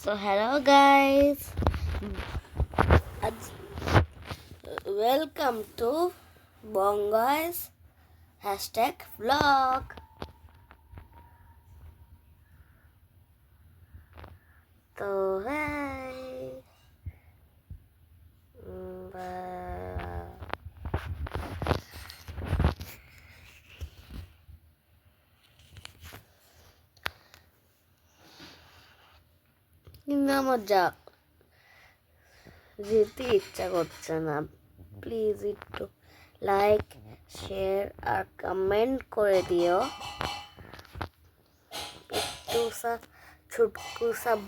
So hello guys, welcome to Bongoys #vlog. তো কিন্তু আমার যেতে ইচ্ছা করছে না। প্লিজ একটু লাইক, শেয়ার আর কমেন্ট করে দিও। একটু ছুটকু সব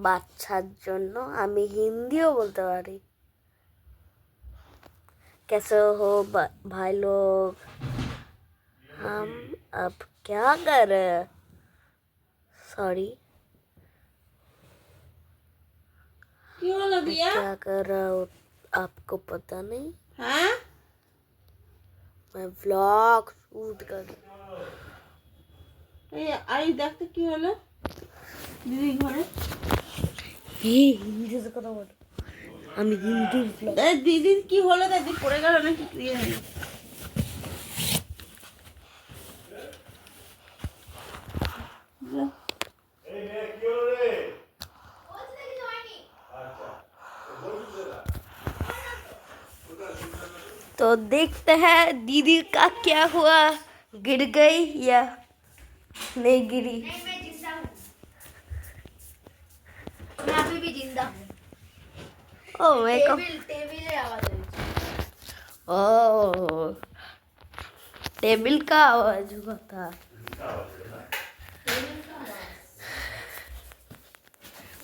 বাচ্চার জন্য আমি হিন্দিও বলতে পারি। कैसे हो भाई लोग? हम अब क्या कर रहे हैं? सॉरी, क्या कर रहा हूँ आपको पता नहीं? हाँ, मैं व्लॉग शूट कर आई देखते কি হলো দিদি ঘরে হিন্দি কথা বলো। আমি হিন্দি ব্লগ। দিদির কি হলো? দিদি পড়ে গেল নাকি ক্লিয়ার নেই? तो देखते हैं दीदी का क्या हुआ, गिर गई या नहीं गिरी। मैं जिंदा हूँ, मैं अभी भी जिंदा हूँ। ओ मैं टेबल आवाज है। ओ टेबल का आवाज हुआ था।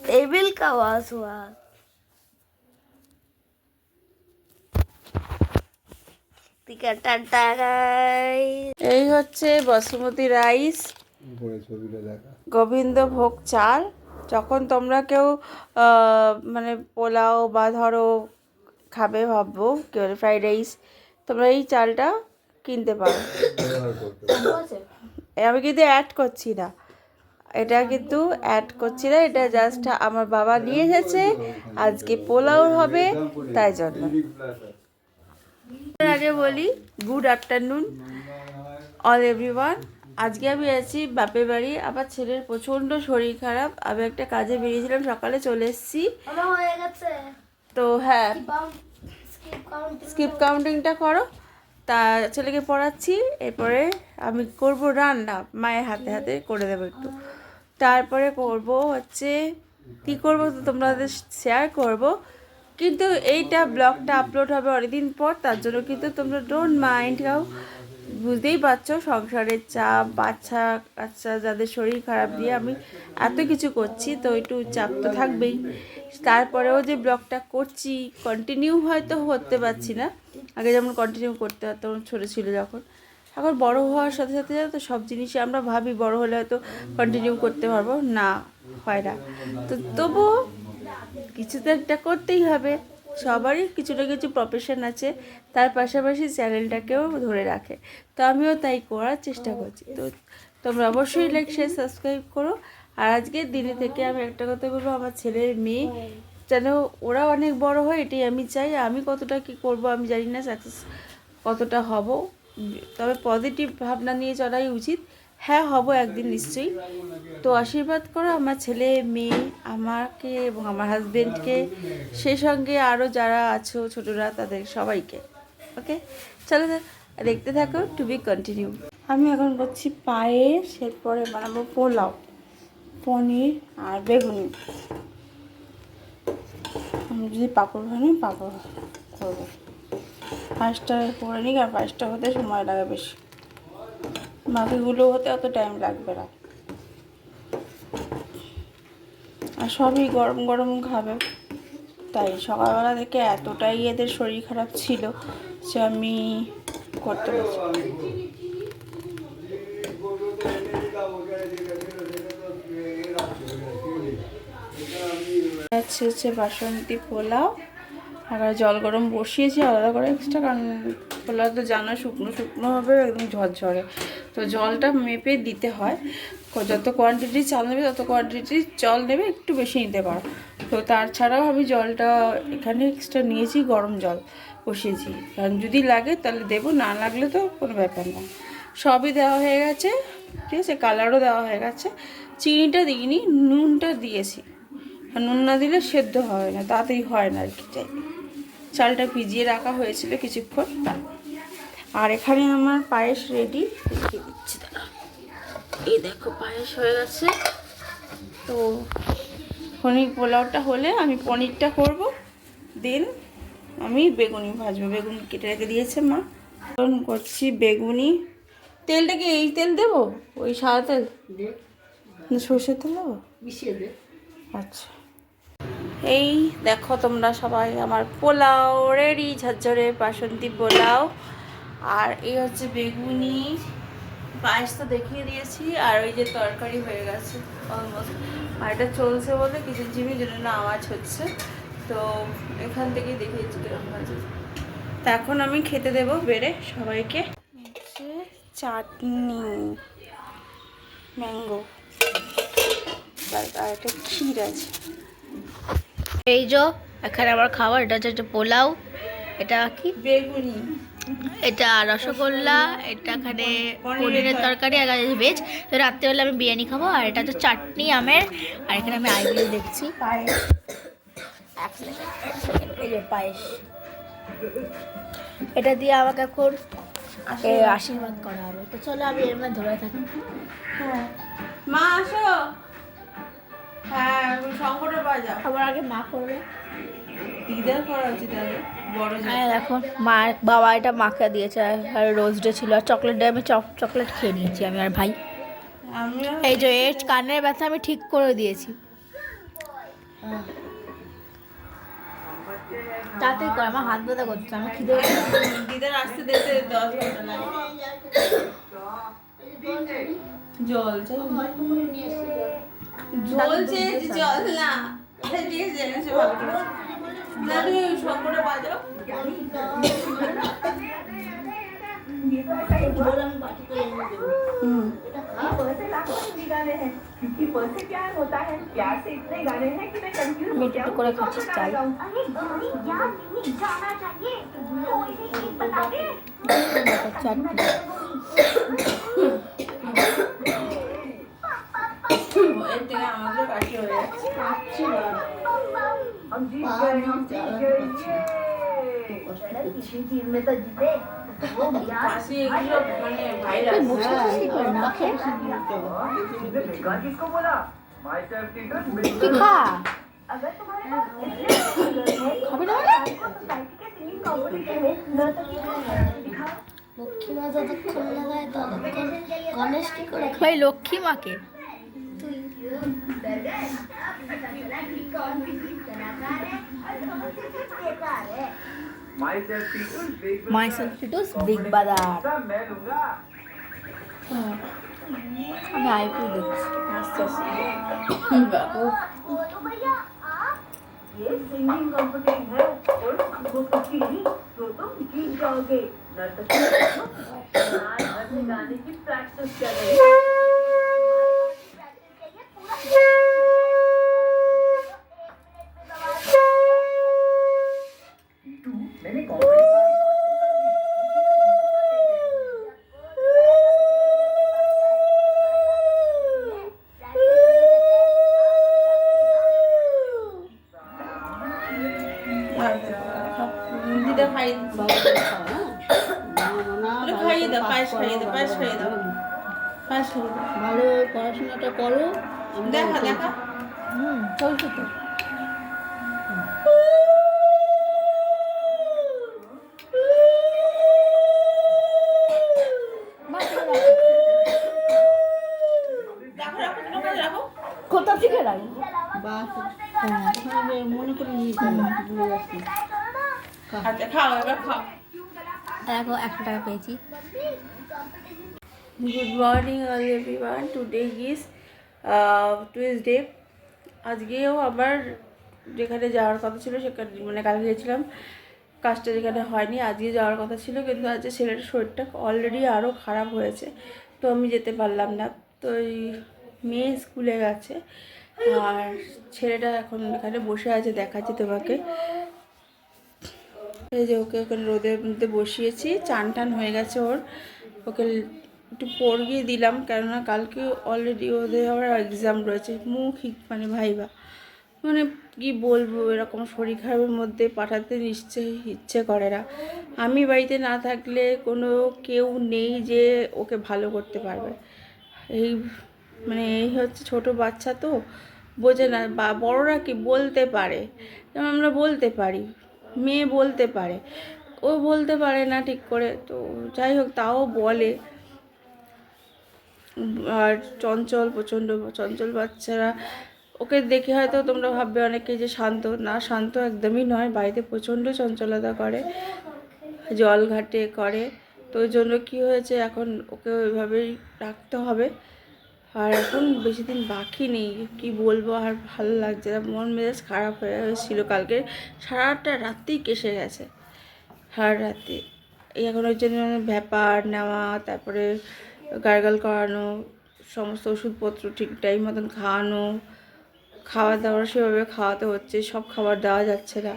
टेबल का आवाज हुआ। এই হচ্ছে বাসমতি রাইস, গোবিন্দভোগ চাল। যখন তোমরা কেউ মানে পোলাও বা ধরো খাবে ভাববো কেউ ফ্রাইড রাইস, তোমরা এই চালটা কিনতে পারো। আমি কিন্তু অ্যাড করছি না, এটা কিন্তু অ্যাড করছি না, এটা জাস্ট আমার বাবা নিয়ে এসেছে, আজকে পোলাও হবে তাই জন্য। আগে বলি গুড আফটারনুন অল এভরিওয়ান। আজকে আমি আছি বাপের বাড়ি। আবার ছেলের প্রচণ্ড শরীর খারাপ, আমি একটা কাজে বেরিয়েছিলাম, সকালে চলে এসেছি। তো হ্যাঁ, স্কিপ কাউন্টিংটা করো। তা ছেলেকে পড়াচ্ছি, এরপরে আমি করব রান্না, মায়ের হাতে হাতে করে দেবো একটু। তারপরে করব হচ্ছে কী করবো তো তোমাদের শেয়ার করব, কিন্তু এইটা ব্লগটা আপলোড হবে অনেকদিন পর, তার জন্য কিন্তু তোমরা ডোন্ট মাইন্ড। কাউ বুঝতেই পারছো সংসারের চাপ, বাচ্চা কাচ্চা যাদের শরীর খারাপ দিয়ে আমি এত কিছু করছি, তো একটু চাপ তো থাকবেই। তারপরেও যে ব্লগটা করছি কন্টিনিউ হয়তো করতে পারছি না, আগে যেমন কন্টিনিউ করতে হতো তখন ছোটো ছিল যখন। এখন বড় হওয়ার সাথে সাথে তো সব জিনিসই আমরা ভাবি বড় হলে হয়তো কন্টিনিউ করতে পারবো, না হয় না। তো তবুও কিছু তো একটা করতেই হবে, সবারই কিছু না কিছু প্রফেশন আছে, তার পাশাপাশি চ্যানেলটাকেও ধরে রাখে। তো আমিও তাই করার চেষ্টা করছি। তো তোমরা অবশ্যই লাইক, শেয়ার, সাবস্ক্রাইব করো। আর আজকের দিনে থেকে আমি একটা কথা বলবো, আমার ছেলের মেয়ে যেন ওরা অনেক বড় হয়, এটাই আমি চাই। আমি কতটা কি করব আমি জানি না, সাকসেস কতটা হব, তবে পজিটিভ ভাবনা নিয়ে চলাই উচিত। হ্যাঁ, হব একদিন নিশ্চয়ই। তো আশীর্বাদ করো আমার ছেলে মেয়ে, আমাকে এবং আমার হাজবেন্ডকে, সেই সঙ্গে আরও যারা আছো ছোটরা তাদের সবাইকে। ওকে, চলো দেখতে থাকো, টু বি কন্টিনিউ। আমি এখন করছি পায়েস, এরপরে বানাবো পোলাও, পনির আর বেগুনি। আমি যদি পাঁপড় বানাই পাঁপড় করবো। পায়েসটা করে নিই, আর পায়েসটা হতে সময় লাগে বেশি, বাকিগুলো হতে অত টাইম লাগবে না। আর সবই গরম গরম খাবে, তাই সকালবেলা থেকে এতটাই এদের শরীর খারাপ ছিল যে আমি করতে পারছি। হচ্ছে বাসন্তী পোলাও, আর জল গরম বসিয়েছি আলাদা করে এক্সট্রা, কারণ পোলাও তো জানো শুকনো শুকনো হবে, একদম ঝরঝরে। তো তো জলটা মেপে দিতে হয়, যত কোয়ান্টিটি চাল নেবে তত কোয়ান্টিটি জল নেবে, একটু বেশি নিতে পারো। তো তাছাড়াও আমি জলটা এখানে এক্সট্রা নিয়েছি, গরম জল বসিয়েছি, কারণ যদি লাগে তাহলে দেবো, না লাগলে তো কোনো ব্যাপার না। সবই দেওয়া হয়ে গেছে, ঠিক আছে, কালারও দেওয়া হয়ে গেছে। চিনিটা দিইনি, নুনটা দিয়েছি, আর নুন না দিলে সেদ্ধ হয় না, তাড়াতাড়ি হয় না আর কি। চালটা ভিজিয়ে রাখা হয়েছিল কিছুক্ষণ। আর এখানে আমার পায়েস রেডি, দেখিয়ে দিচ্ছি দাঁড়া। এই দেখো পায়েস হয়ে গেছে। তো পনির পোলাওটা হলে আমি পনিরটা করব, দেন আমি বেগুনি ভাজবো। বেগুন কেটে রেখে দিয়েছে মা। এখন করছি বেগুনি। তেলটা কি এই তেল দেবো, ওই সাদা তেল, সর্ষের তেল দেবো? আচ্ছা, এই দেখো তোমরা সবাই, আমার পোলাও রেডি, ঝরঝরে বাসন্তী পোলাও। আর এই হচ্ছে বেগুনি, পায়েস তো দেখিয়ে দিয়েছি, আর ওই যে তরকারি হয়ে গেছে অলমোস্ট। আর এটা চলছে বলে কিছু জিনিস জন্য না আওয়াজ হচ্ছে, তো এখান থেকেই দেখিয়েছি কিরকম হয়েছে। তা এখন আমি খেতে দেবো বেড়ে সবাইকে। হচ্ছে চাটনি, ম্যাঙ্গো, আর একটা ক্ষীর আছে। এই যে এখানে আমার খাবার, এটা হচ্ছে একটা পোলাও, এটা কি বেগুনি, এটা রসগোল্লা, এটা এখানে পনিরের তরকারি, আর ভেজ। তো রাত্রেবেলা আমি বিরিয়ানি খাবো। আর এটা হচ্ছে চাটনি আমের, আর এখানে আমি আইবিএল দেখছি। পায়েস। এক সেকেন্ড, এই যে পায়েস, এটা দিয়ে আমাকে এখন আশীর্বাদ করা হবে। তো চলো আমি এর মধ্যে ধরে থাকি। হ্যাঁ মা আসো, হ্যাঁ শঙ্করের বাজাও। আমার আগে মা করবে, দিদার করা উচিত আগে, বড় হ্যাঁ দেখো মা, বাবা এটা মাকে দিয়েছে, আর রোজ ডে ছিল, আর চকলেট ডে আমি চকলেট খেয়ে নিয়েছি আমি আর ভাই। আমিও। এই যে এর কানের ব্যথা আমি ঠিক করে দিয়েছি। তাড়াতাড়ি কর, আমার হাত ব্যথা করছে, আমার খিদে দিদার আসতে দিতে 10 ঘন্টা লাগে। জল জল চেয়েছি, জল না। আরে দিয়ে জেনেছে ভালো করেছে। না তুমি শঙ্করের বাজাও। একটু করে খাচ্ছি চাই। চাটনি এর থেকে আমাদের বাকি হয়ে যাচ্ছে। কাশি এগুলো মানে ভাইরাস। তুই খা, খাবি না লক্ষ্মী মা যতক্ষণ লাগায় ততক্ষণ গণেশ কি করে ভাই? লক্ষ্মী মাকে মাইসেলফ টিটুস বিগ বাজার। আমি আইপি দেখছি। আস্তে আস্তে। ये सिंगिंग कंपटीशन है और वो कचेरी तो तुम जीत जाओगे। नर्तकी गाने की प्रैक्टिस कर रही है। দিদা খাইয়ে দিচ্ছি। খাইয়ে দাও, পায়েস খাইয়ে দাও, পায়েস খাইয়ে দাও, পায়েস খাইয়ে দাও। ভালো পড়াশোনাটা করো। দেখা দেখা। চলছে তো। রাখো রাখো রাখো রাখো। কোথা থেকে রাখি? মনে করে নিয়ে আচ্ছা খাও, এবার খাও। দেখো 100 টাকা পেয়েছি। Good morning all everyone, today is Tuesday. আজকেও আবার যেখানে যাওয়ার কথা ছিল সেখানে, মানে কালকে গিয়েছিলাম, কাজটা যেখানে হয়নি, আজকে যাওয়ার কথা ছিল, কিন্তু আজকে ছেলের শরীরটা অলরেডি আরও খারাপ হয়েছে। তো আমি যেতে পারলাম না। তো এই মেয়ে স্কুলে গেছে আর ছেলেটা এখন এখানে বসে আছে, দেখাচ্ছি তোমাকে। এই যে ওকে ওখানে রোদের মধ্যে বসিয়েছি, চান টান হয়ে গেছে ওর। ওকে একটু পড়িয়ে দিলাম, কেননা কালকে অলরেডি ওদের আবার এক্সাম রয়েছে, মৌখিক মানে ভাইবা। মানে কি বলবো, এরকম শরীর খারাপের মধ্যে পাঠাতে নিশ্চয়ই ইচ্ছে করে না। আমি বাড়িতে না থাকলে কোনো কেউ নেই যে ওকে ভালো করতে পারবে। এই মানে এই হচ্ছে ছোটো বাচ্চা, তো বোঝে না। বা বড়রা কি বলতে পারে, যেমন আমরা বলতে পারি, মেয়ে বলতে পারে, ও বলতে পারে না ঠিক করে। তো যাই হোক, তাও বলে। আর চঞ্চল, প্রচণ্ড চঞ্চল বাচ্চারা, ওকে দেখে হয়তো তোমরা ভাববে অনেকে যে শান্ত, না শান্ত একদমই নয়, বাড়িতে প্রচণ্ড চঞ্চলতা করে, জল ঘাটে করে। তো ওই জন্য কী হয়েছে, এখন ওকে ওইভাবেই রাখতে হবে। আর এখন বেশি দিন বাকি নেই, কি বলবো, আর ভালো লাগছে না, মন মেজাজ খারাপ হয়ে গেছিলো। কালকে সারাটা রাত্রেই কেসে গেছে, সারা রাতে। এই এখন ওই জন্য ভ্যাপার নেওয়া, তারপরে গার্গল করানো, সমস্ত ওষুধপত্র ঠিক টাইম মতন খাওয়ানো, খাওয়া দাওয়া সেভাবে খাওয়াতে হচ্ছে, সব খাবার দেওয়া যাচ্ছে না।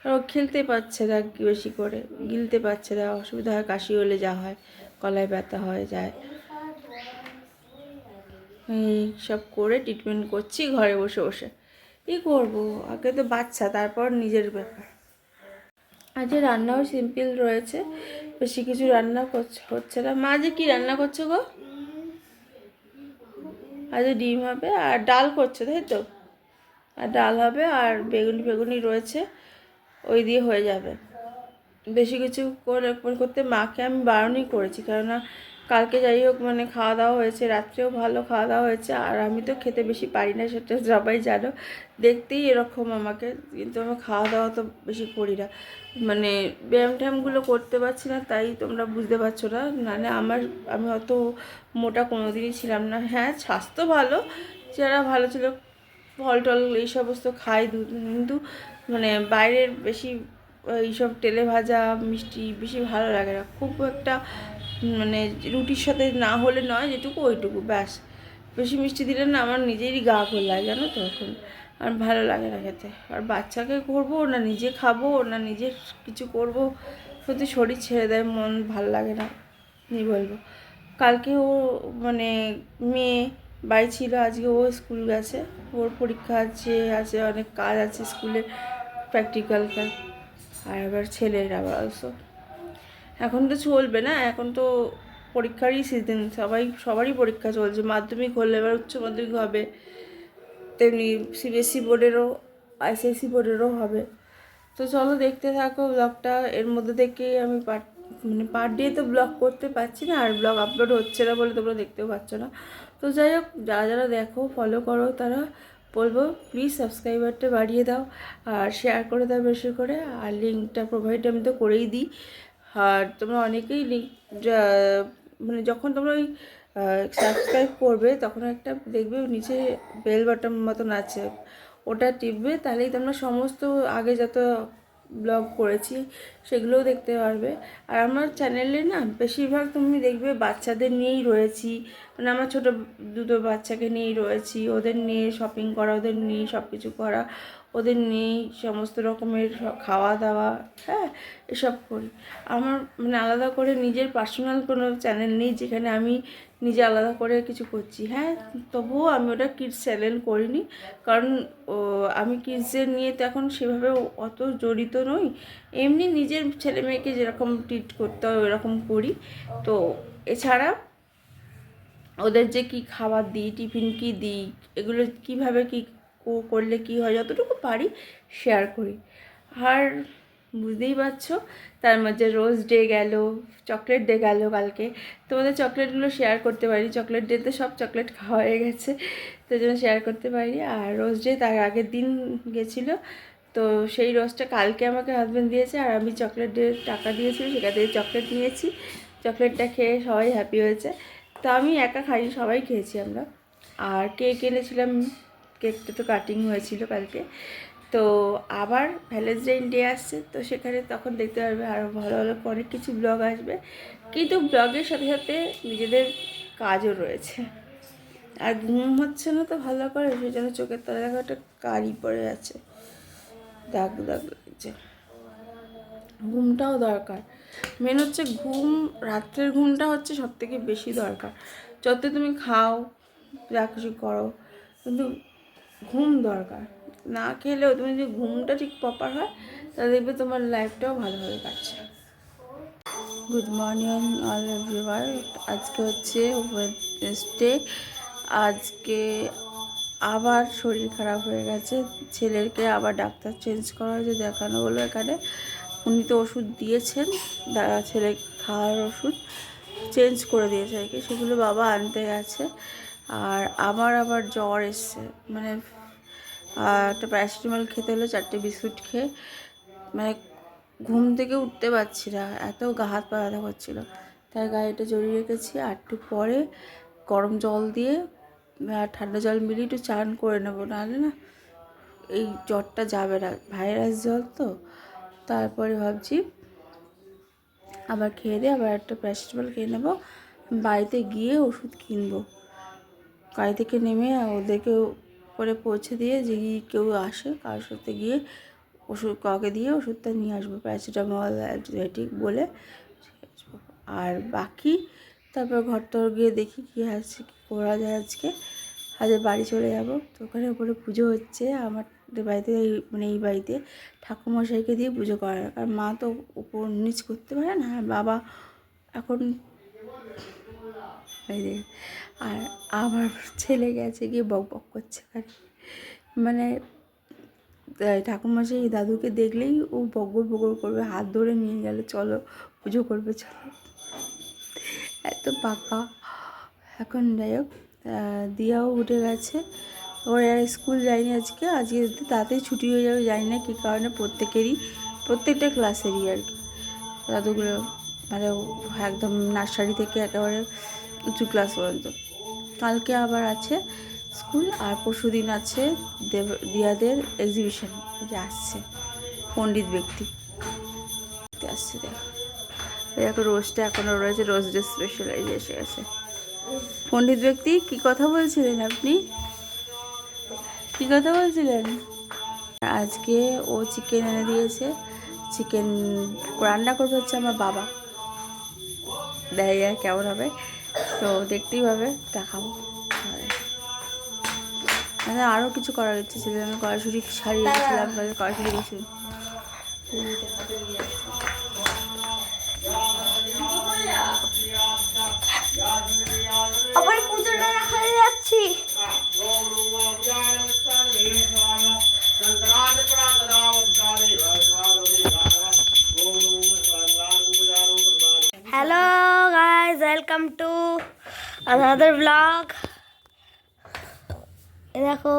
আর ও খেলতে পারছে না বেশি করে, গিলতে পারছে না, অসুবিধা হয়, কাশি হলে যা হয়, গলায় ব্যথা হয়ে যায়। এই সব করে ট্রিটমেন্ট করছি ঘরে বসে বসে। কী করবো, আগে তো বাচ্চা, তারপর নিজের ব্যাপার। আজ রান্নাও সিম্পল রয়েছে, বেশি কিছু রান্না হচ্ছে না। মা যে কী রান্না করছো গো? আজ ডিম হবে আর ডাল করছে, তাই তো? আর ডাল হবে আর বেগুনি রয়েছে, ওই দিয়ে হয়ে যাবে। বেশি কিছু করতে মাকে আমি বারণই করেছি, কেননা কালকে যাই হোক মানে খাওয়া দাওয়া হয়েছে, রাত্রেও ভালো খাওয়া দাওয়া হয়েছে। আর আমি তো খেতে বেশি পারি না, সেটা সবাই জানো, দেখতেই এরকম আমাকে, কিন্তু আমি খাওয়া দাওয়া তো বেশি করি না। মানে ব্যায়াম ট্যায়ামগুলো করতে পারছি না, তাই তোমরা বুঝতে পারছো না। নাহলে আমি অত মোটা কোনো দিনই ছিলাম না। হ্যাঁ, স্বাস্থ্য ভালো, চেহারা ভালো ছিল, ফল টল এই সমস্ত খাই, কিন্তু মানে বাইরের বেশি এইসব তেলে ভাজা মিষ্টি বেশি ভালো লাগে না খুব একটা। মানে রুটির সাথে না হলে নয়, যেটুকু ওইটুকু ব্যাস। বেশি মিষ্টি দিলে না আমার নিজেরই গা গোলায়, জানো তো, এখন আর ভালো লাগে না খেতে। আর বাচ্চাকে করবো না নিজে খাবো না নিজের কিছু করব, সত্যি শরীর ছেড়ে দেয়, মন ভালো লাগে না, কি বলবো। কালকে ও মানে মেয়ে বাড়ি ছিল, আজকে ও স্কুল গেছে, ওর পরীক্ষা আছে অনেক কাজ আছে স্কুলে, প্র্যাকটিক্যাল কাজ। আর আবার ছেলের আবার অলসো এখন তো চলবে না, এখন তো পরীক্ষারই সিজন, সবারই পরীক্ষা চলছে, মাধ্যমিক হলে এবার উচ্চ মাধ্যমিক হবে, তেমনি সিবিএসসি বোর্ডেরও, আইসিএসসি বোর্ডেরও হবে। তো চলো দেখতে থাকো ব্লগটা। এর মধ্যে থেকেই আমি পার ডে তো ব্লগ করতে পারছি না, আর ব্লগ আপলোড হচ্ছে না বলে তোমরা দেখতেও পাচ্ছ না। তো যাই হোক, যারা যারা দেখো ফলো করো, তারা বলবো প্লিজ সাবস্ক্রাইবারটা বাড়িয়ে দাও আর শেয়ার করে দাও বেশি করে। আর লিঙ্কটা প্রোভাইড আমি তো করেই দিই। আর তোমরা অনেকেই লিঙ্ক মানে যখন তোমরা ওই সাবস্ক্রাইব করবে, তখন একটা দেখবে নিচে বেল বাটন মতন আছে, ওটা টিপবে, তাহলেই তোমরা সমস্ত আগে যত ব্লগ করেছি সেগুলোও দেখতে পারবে। আর আমার চ্যানেলে না বেশিরভাগ তুমি দেখবে বাচ্চাদের নিয়েই রয়েছি, মানে আমার ছোটো দুটো বাচ্চাকে নিয়েই রয়েছি, ওদের নিয়ে শপিং করা, ওদের নিয়ে সব কিছু করা, ওদের নিয়েই সমস্ত রকমের খাওয়া দাওয়া, হ্যাঁ, এসব করি। আমার মানে আলাদা করে নিজের পার্সোনাল কোনো চ্যানেল নেই যেখানে আমি নিজে আলাদা করে কিছু করছি। হ্যাঁ, তবুও আমি ওটা কিডস চ্যানেল করিনি, কারণ আমি কিডসদের নিয়ে তো এখন সেভাবে অত জড়িত নই। এমনি নিজের ছেলে মেয়েকে যেরকম ট্রিট করতে হয় ওরকম করি। তো এছাড়া ওদের যে কি খাবার দিই, টিফিন কি দিই, এগুলো কিভাবে কি করলে কি হয়, যতটুকু পারি শেয়ার করি। আর বুঝতেই পারছো, তার মধ্যে রোজ ডে গেল, চকলেট ডে গেল কালকে। তোমাদের চকলেটগুলো শেয়ার করতে পারি, চকলেট ডেতে সব চকলেট খাওয়া হয়ে গেছে, তো জন্য শেয়ার করতে পারি। আর রোজ ডে তার আগের দিন গেছিলো, তো সেই রোজটা কালকে আমাকে হাজব্যান্ড দিয়েছে, আর আমি চকলেট ডে টাকা দিয়েছিলাম, সেখান থেকে চকলেট নিয়েছি। চকলেটটা খেয়ে সবাই হ্যাপি হয়েছে। তো আমি একা খাইনি, সবাই খেয়েছি আমরা। আর কেক এনেছিলাম, কেকটা তো কাটিং হয়েছিল কালকে। তো আবার ভ্যালেন্টাইন ডে আসছে, তো সেখানে তখন দেখতে পারবে আরও ভালো ভালো অনেক কিছু ব্লগ আসবে। কিন্তু ব্লগের সাথে সাথে নিজেদের কাজও রয়েছে। আর ঘুম হচ্ছে না তো ভালো করে, সেই জন্য চোখের তলায় দেখো একটা কালি পড়ে আছে, দাগ দাগ লাগছে। ঘুমটাও দরকার, মেন হচ্ছে ঘুম, রাত্রের ঘুমটা হচ্ছে সব থেকে বেশি দরকার। যত তুমি খাও যা কিছু করো, কিন্তু ঘুম দরকার। না খেলেও তুমি যদি ঘুমটা ঠিক প্রপার হয়, তাহলে দেখবে তোমার লাইফটাও ভালোভাবে কাটছে। Good morning all everyone. আজকে হচ্ছে ওয়েডনেসডে। আজকে আবার শরীর খারাপ হয়ে গেছে, ছেলেকে আবার ডাক্তার চেঞ্জ করা হয়েছে, দেখানো হলো এখানে। উনি তো ওষুধ দিয়েছেন, ছেলে খাওয়ার ওষুধ চেঞ্জ করে দিয়েছে আর কি, সেগুলো বাবা আনতে গেছে। আর আমার আবার জ্বর এসছে, মানে একটা প্যারাসিটামল খেতে হলো, 4টে বিস্কুট খেয়ে মানে ঘুম থেকে উঠতে পারছি না, এত গা হাত পা ব্যথা করছিলো। তাই গাড়িটা জড়িয়ে রেখেছি, আর একটু পরে গরম জল দিয়ে ঠান্ডা জল মিলিয়ে একটু চান করে নেবো, নাহলে না এই জ্বরটা যাবে না, ভাইরাস জ্বর তো। তারপরে ভাবছি আবার খেয়ে দিয়ে আবার একটা প্যারাসিটামল খেয়ে নেবো, বাড়িতে গিয়ে ওষুধ কিনবো। গাড়ি থেকে নেমে ওদেরকে করে পৌঁছে দিয়ে যদি কেউ আসে কারোর সাথে গিয়ে ওষুধ কাউকে দিয়ে ওষুধটা নিয়ে আসবো, প্যারাসিটামল অ্যান্টিবায়োটিক বলে। আর বাকি তারপর ঘর তোর গিয়ে দেখি কী আছে, কী করা যায়। আজকে বাড়ি চলে যাব, তো ওখানে ওপরে পুজো হচ্ছে আমাদের বাড়িতে, মানে এই বাড়িতে ঠাকুরমশাইকে দিয়ে পুজো করার, কারণ মা তো উপর নিচ করতে পারে না, আর বাবা এখন। আর আমার ছেলে গেছে গিয়ে বক বক করছে, মানে ঠাকুরমশাই দাদুকে দেখলেই ও বগর বগর করবে, হাত ধরে নিয়ে গেলে চলো পুজো করবে চলো, এত পাকা। এখন যাই হোক, দিয়াও উঠে গেছে, ওর স্কুল যায়নি আজকে তাড়াতাড়ি ছুটি হয়ে যাবে, জানি না কী কারণে। প্রত্যেকটা ক্লাসেরই আর কি, দাদুগুলো মানে একদম নার্সারি থেকে একেবারে উঁচু ক্লাস পর্যন্ত। কালকে আবার আছে স্কুল, আর পরশু দিন আছে দিয়াদের এক্সিবিশন, যে আসছে পণ্ডিত ব্যক্তি আসছে। দেখো রোজটা এখনও রয়েছে, রোজ ডে স্পেশালাইজ এসে গেছে। পণ্ডিত ব্যক্তি কি কথা বলছিলেন আপনি, কি কথা বলছিলেন? আজকে ও চিকেন এনে দিয়েছে, চিকেন রান্না করবে হচ্ছে আমার বাবা, দেয় আর কেমন হবে তো দেখতেই পাবে, দেখাবো। মানে আরও কিছু করার ইচ্ছে ছিল, আমি কড়াইশুঁটি ছাড়িয়ে গেছিলাম, কড়াইশুঁটি গেছি। আবার পুজোটা দেখাতে যাচ্ছি। Hello guys, welcome to another blog. দেখো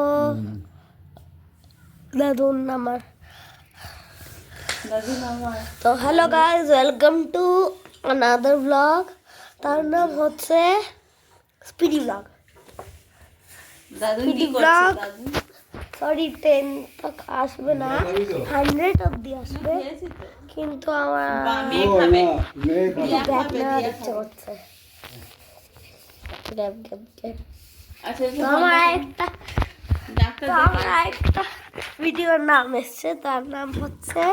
দাদুর নাম্বার, তো hello guys, welcome to another blog. তার নাম হচ্ছে speedy blog. Speedy blog sorry 10 তক আসবে না, 100 অব্দি আসবে, কিন্তু আমার ব্যাক না দেখতে হচ্ছে। আমার একটা ভিডিওর নাম এসছে, তার নাম হচ্ছে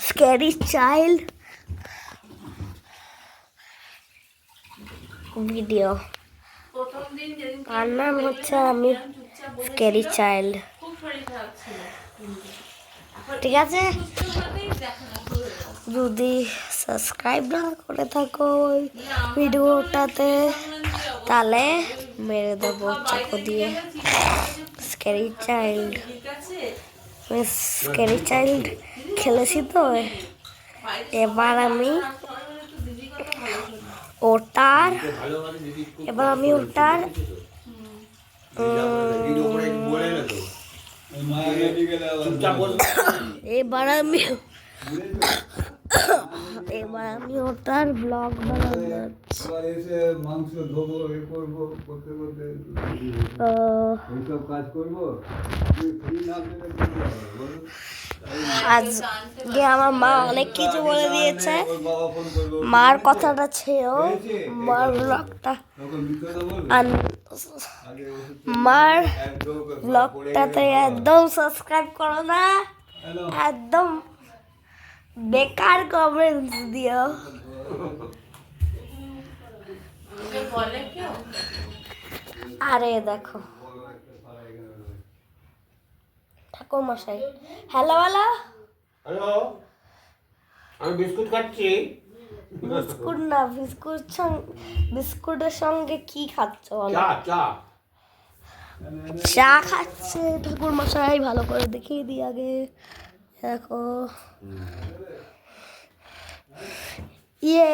স্ক্যারি চাইল্ড ভিডিও। তার নাম হচ্ছে আমি স্ক্যারি চাইল্ড, ঠিক আছে? যদি সাবস্ক্রাইব না করে থাকো ওই ভিডিওটাতে, তাহলে মেরে দেবো চাকু দিয়ে। স্ক্যারি চাইল্ড, স্ক্যারি চাইল্ড খেলেছি তো, এবার আমি ওটার এবার আমি ওটার ব্লগ বানাতে যাচ্ছি। আবার এসে মাংস ধোবো, এ করবো, করতে করতে এইসব কাজ করবো। ফ্রি না পেলে কি হবে বলো? আজকে আমার মা অনেক কিছু বলে দিয়েছে। ওর বাবা ফোন করবো, মার কথাটা ছেড়েও মার ব্লগটা তখন মিথ্যে কথা বলবে। আগে ওষুধ মার একদম ব্লগটাতে একদম সাবস্ক্রাইব করো না, হ্যালো একদম বেকার কমেন্টস দিও। আরে দেখো ঠাকুর মশাই হ্যালো বলো। হ্যালো, আমি বিস্কুট খাচ্ছি। বিস্কুট না, বিস্কুটের সঙ্গে কি খাচ্ছ বলো? চা চা। চা খাচ্ছে ঠাকুর মশাই, ভালো করে দেখিয়ে দিই আগে। দেখো ইয়ে,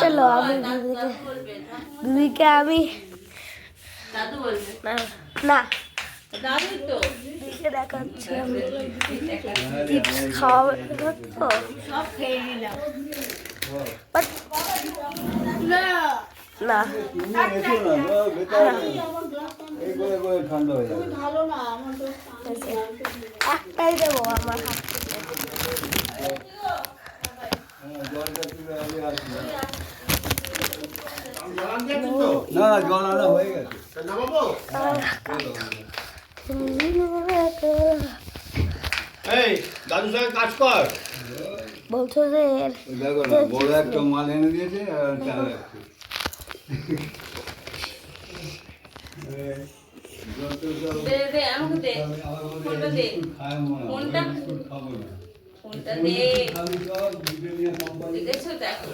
চলো আমি দিদিকে আমি দাদু বলবে না না দাদু তো দিদিকে দেখাচ্ছি আমি টিপস খাওয়াবে তো। সব খেয়ে নিলাম। But না তুমি এসো না, বেকার এই করে ঠান্ডা হয়ে যাবে। একটাই দেবো আমার হাত থেকে। জলটা তুলে আগে আসবে। জল আনতে যাচ্ছেন তো? না জল আনা হয়ে গেছে। তা নামাবো? এই দাদুর সঙ্গে কাজ কর। বলছো যে ওই দেখো না, বড় একটা মাল এনে দিয়েছে আর চা রাখছে। দে দে আমাকে দে ফোনটা দে ফোনটা ফোনটা দে দেখেছো দেখো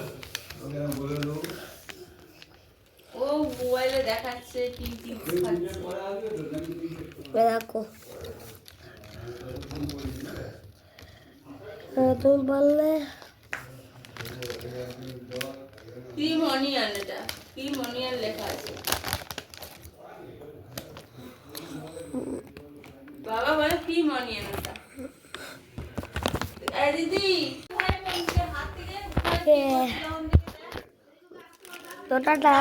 ও মোবাইলে দেখাচ্ছে কি দেখো তুমি বললে কি মনিয়ান, এটা কি মনিয়ান লেখা আছে। বাবা বলে কি মনিয়ান এটা। এই দিদি হাত থেকে তো টাটা।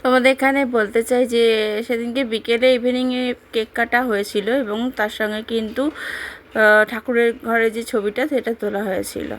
তোমাদের এখানে বলতে চাই যে সেদিনকে বিকেলে ইভিনিংয়ে কেক কাটা হয়েছিল এবং তার সঙ্গে কিন্তু ঠাকুরের ঘরে যে ছবিটা সেটা তোলা হয়েছিল।